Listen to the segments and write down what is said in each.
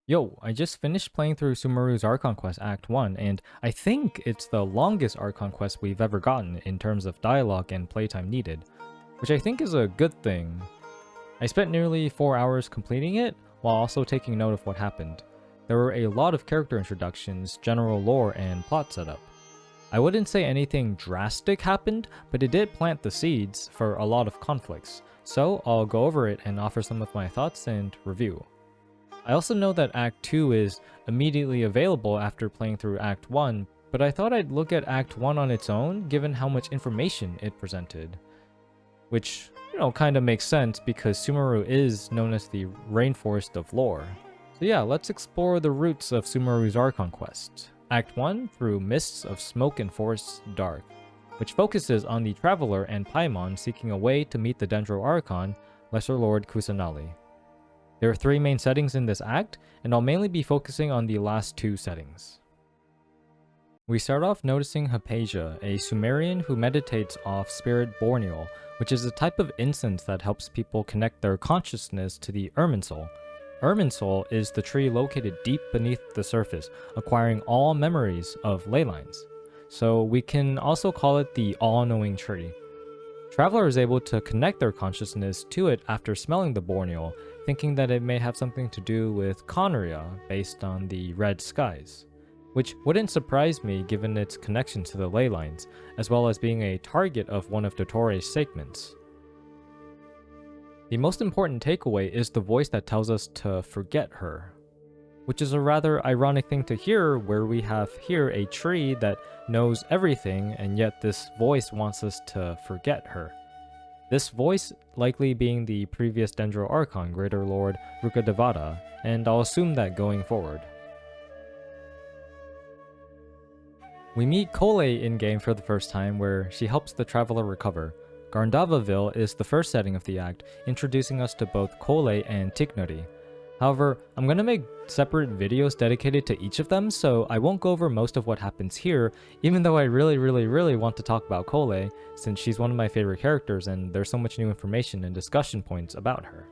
Yo, I just finished playing through Sumeru's Archon Quest Act 1, and I think it's the longest Archon Quest we've ever gotten in terms of dialogue and playtime needed, which I think is a good thing. I spent nearly 4 hours completing it, while also taking note of what happened. There were a lot of character introductions, general lore, and plot setup. I wouldn't say anything drastic happened, but it did plant the seeds for a lot of conflicts, so I'll go over it and offer some of my thoughts and review. I also know that Act 2 is immediately available after playing through Act 1, but I thought I'd look at Act 1 on its own given how much information it presented. Which, kinda makes sense because Sumeru is known as the Rainforest of Lore. So yeah, let's explore the roots of Sumeru's Archon Quest. Act 1 through Mists of Smoke and Forests Dark, which focuses on the Traveler and Paimon seeking a way to meet the Dendro Archon, Lesser Lord Kusanali. There are 3 main settings in this act, and I'll mainly be focusing on the last 2 settings. We start off noticing Hypatia, a Sumerian who meditates off Spirit Borneal, which is a type of incense that helps people connect their consciousness to the Irminsul. Irminsul is the tree located deep beneath the surface, acquiring all memories of ley lines. So we can also call it the all-knowing tree. Traveler is able to connect their consciousness to it after smelling the Borneal, thinking that it may have something to do with Conria based on the red skies, which wouldn't surprise me given its connection to the ley lines, as well as being a target of one of Dottoro's segments. The most important takeaway is the voice that tells us to forget her, which is a rather ironic thing to hear where we have here a tree that knows everything and yet this voice wants us to forget her. This voice likely being the previous Dendro Archon, Greater Lord Rukkhadevata, and I'll assume that going forward. We meet Collei in-game for the first time where she helps the Traveler recover. Gandharva Ville is the first setting of the act, introducing us to both Collei and Tighnari. However, I'm going to make separate videos dedicated to each of them, so I won't go over most of what happens here, even though I really want to talk about Collei, since she's one of my favorite characters and there's so much new information and discussion points about her.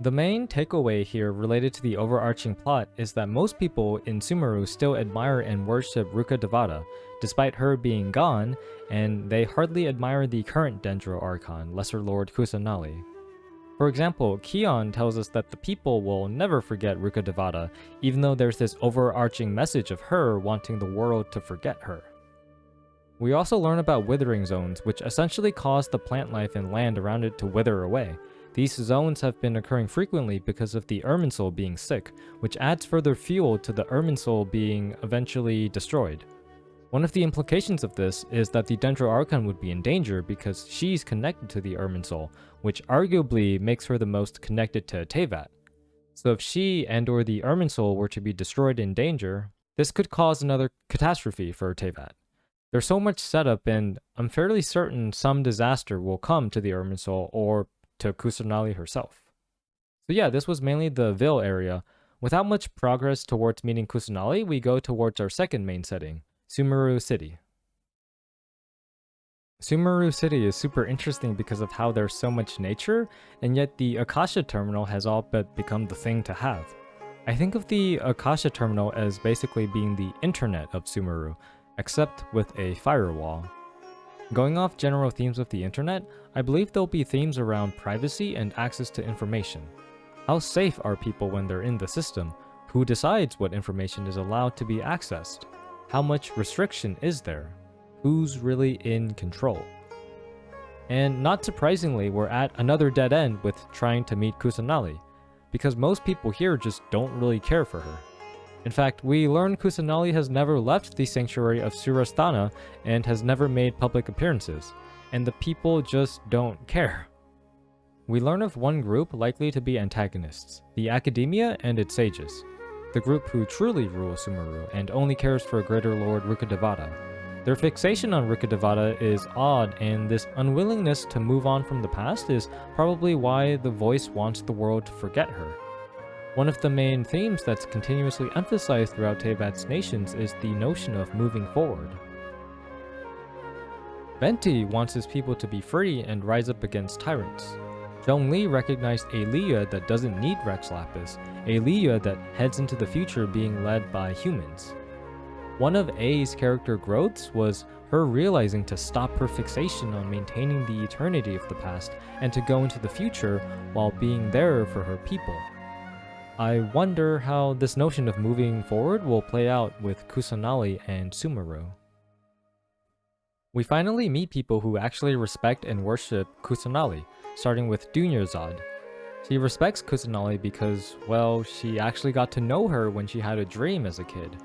The main takeaway here related to the overarching plot is that most people in Sumeru still admire and worship Rukkhadevata, despite her being gone, and they hardly admire the current Dendro Archon, Lesser Lord Kusanali. For example, Kion tells us that the people will never forget Rukkhadevata, even though there's this overarching message of her wanting the world to forget her. We also learn about withering zones, which essentially cause the plant life and land around it to wither away. These zones have been occurring frequently because of the Irminsul being sick, which adds further fuel to the Irminsul being eventually destroyed. One of the implications of this is that the Dendro Archon would be in danger because she's connected to the Irminsul, which arguably makes her the most connected to Teyvat. So if she and/or the Irminsul were to be destroyed in danger, this could cause another catastrophe for Teyvat. There's so much setup, and I'm fairly certain some disaster will come to the Irminsul or to Kusanali herself. So yeah, this was mainly the Ville area. Without much progress towards meeting Kusanali, we go towards our second main setting, Sumeru City. Sumeru City is super interesting because of how there's so much nature, and yet the Akasha Terminal has all but become the thing to have. I think of the Akasha Terminal as basically being the internet of Sumeru, except with a firewall. Going off general themes of the internet, I believe there'll be themes around privacy and access to information. How safe are people when they're in the system? Who decides what information is allowed to be accessed? How much restriction is there? Who's really in control? And not surprisingly, we're at another dead end with trying to meet Kusanali, because most people here just don't really care for her. In fact, we learn Kusanali has never left the sanctuary of Surasthana and has never made public appearances, and the people just don't care. We learn of one group likely to be antagonists, the Academia and its sages, the group who truly rule Sumeru and only cares for Greater Lord Rukkhadevata. Their fixation on Rukkhadevata is odd, and this unwillingness to move on from the past is probably why the voice wants the world to forget her. One of the main themes that's continuously emphasized throughout Teyvat's nations is the notion of moving forward. Venti wants his people to be free and rise up against tyrants. Zhongli recognized a Leah that doesn't need Rex Lapis, a Leah that heads into the future being led by humans. One of A's character growths was her realizing to stop her fixation on maintaining the eternity of the past and to go into the future while being there for her people. I wonder how this notion of moving forward will play out with Kusanali and Sumeru. We finally meet people who actually respect and worship Kusanali, starting with Dunyarzad. She respects Kusanali because, well, she actually got to know her when she had a dream as a kid.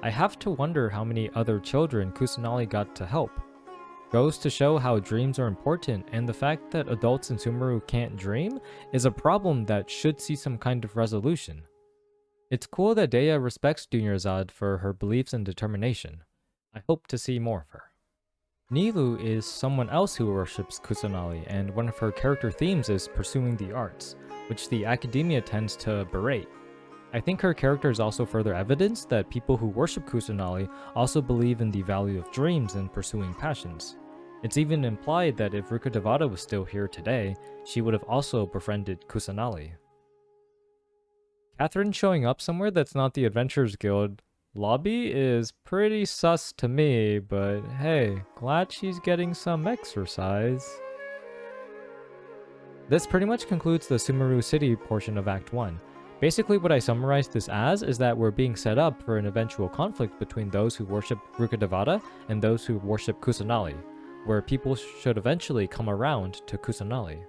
I have to wonder how many other children Kusanali got to help. Goes to show how dreams are important, and the fact that adults in Sumeru can't dream is a problem that should see some kind of resolution. It's cool that Dehya respects Dunyarzad for her beliefs and determination. I hope to see more of her. Nilou is someone else who worships Kusanali, and one of her character themes is pursuing the arts, which the academia tends to berate. I think her character is also further evidence that people who worship Kusanali also believe in the value of dreams and pursuing passions. It's even implied that if Rukkhadevata was still here today, she would have also befriended Kusanali. Catherine showing up somewhere that's not the Adventurers Guild lobby is pretty sus to me, but hey, glad she's getting some exercise. This pretty much concludes the Sumeru City portion of Act 1. Basically what I summarized this as is that we're being set up for an eventual conflict between those who worship Rukkhadevata and those who worship Kusanali, where people should eventually come around to Kusanali.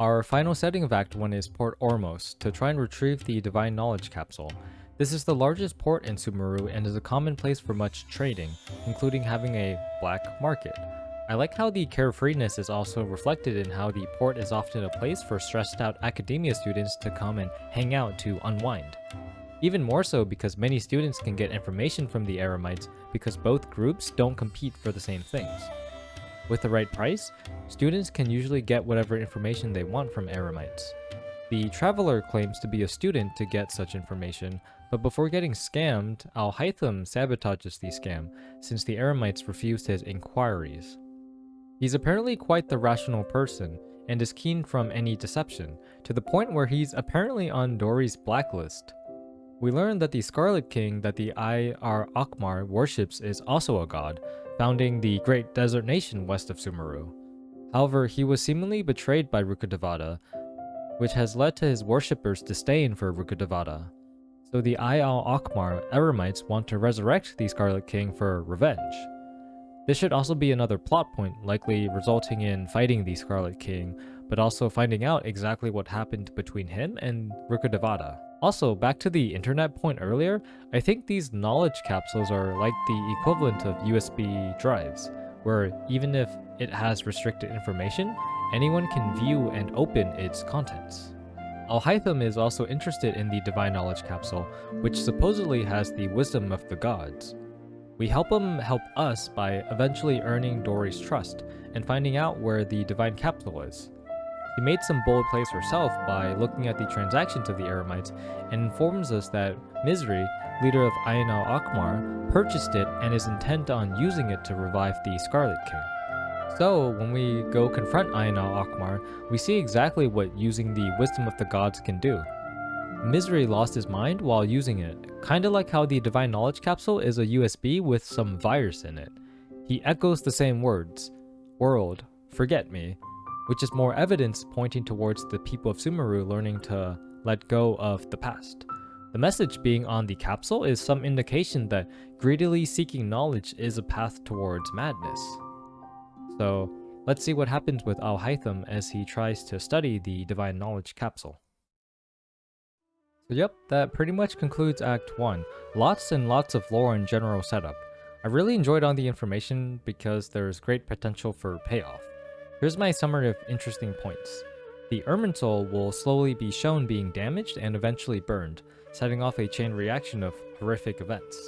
Our final setting of Act 1 is Port Ormos, to try and retrieve the Divine Knowledge Capsule. This is the largest port in Sumeru and is a common place for much trading, including having a black market. I like how the carefreeness is also reflected in how the port is often a place for stressed out academia students to come and hang out to unwind. Even more so because many students can get information from the Eremites because both groups don't compete for the same things. With the right price, students can usually get whatever information they want from Eremites. The Traveler claims to be a student to get such information, but before getting scammed, Alhaitham sabotages the scam, since the Eremites refused his inquiries. He's apparently quite the rational person, and is keen from any deception, to the point where he's apparently on Dori's blacklist. We learn that the Scarlet King that the Ir Akmar worships is also a god, founding the Great Desert Nation west of Sumeru. However, he was seemingly betrayed by Rukkhadevata, which has led to his worshippers' disdain for Rukkhadevata. So the Ir Akmar Eremites want to resurrect the Scarlet King for revenge. This should also be another plot point, likely resulting in fighting the Scarlet King, but also finding out exactly what happened between him and Rukkhadevata. Also, back to the internet point earlier, I think these knowledge capsules are like the equivalent of USB drives, where even if it has restricted information, anyone can view and open its contents. Alhaitham is also interested in the Divine Knowledge Capsule, which supposedly has the wisdom of the gods. We help him help us by eventually earning Dori's trust and finding out where the Divine Capsule is. She made some bold plays herself by looking at the transactions of the Eremites and informs us that Misri, leader of Ain al-Akmar, purchased it and is intent on using it to revive the Scarlet King. So, when we go confront Ain al-Akmar, we see exactly what using the wisdom of the gods can do. Misri lost his mind while using it, kinda like how the Divine Knowledge Capsule is a USB with some virus in it. He echoes the same words, world, forget me, which is more evidence pointing towards the people of Sumeru learning to let go of the past. The message being on the capsule is some indication that greedily seeking knowledge is a path towards madness. So, let's see what happens with Alhaitham as he tries to study the Divine Knowledge Capsule. So yep, that pretty much concludes Act 1. Lots and lots of lore and general setup. I really enjoyed all the information because there's great potential for payoff. Here's my summary of interesting points. The Irminsul will slowly be shown being damaged and eventually burned, setting off a chain reaction of horrific events.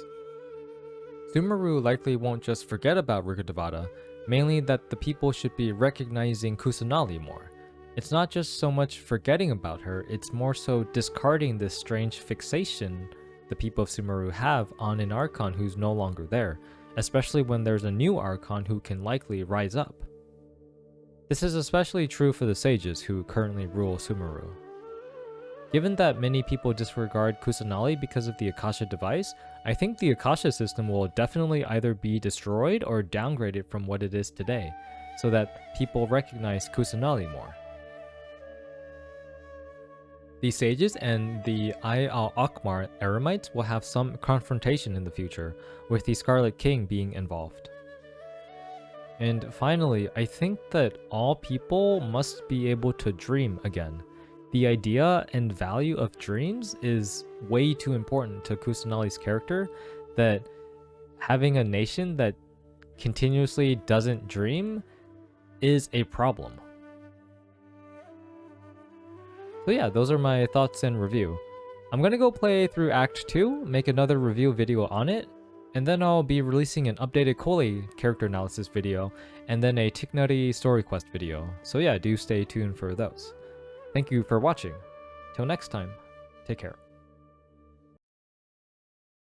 Sumeru likely won't just forget about Rukkhadevata, mainly that the people should be recognizing Kusanali more. It's not just so much forgetting about her, it's more so discarding this strange fixation the people of Sumeru have on an Archon who's no longer there, especially when there's a new Archon who can likely rise up. This is especially true for the sages who currently rule Sumeru. Given that many people disregard Kusanali because of the Akasha device, I think the Akasha system will definitely either be destroyed or downgraded from what it is today, so that people recognize Kusanali more. The sages and the al-Akmar Eremites will have some confrontation in the future, with the Scarlet King being involved. And finally, I think that all people must be able to dream again. The idea and value of dreams is way too important to Kusanali's character that having a nation that continuously doesn't dream is a problem. So yeah, those are my thoughts and review. I'm gonna go play through Act 2, make another review video on it, and then I'll be releasing an updated Collei character analysis video, and then a Tighnari Story Quest video. So yeah, do stay tuned for those. Thank you for watching. Till next time, take care.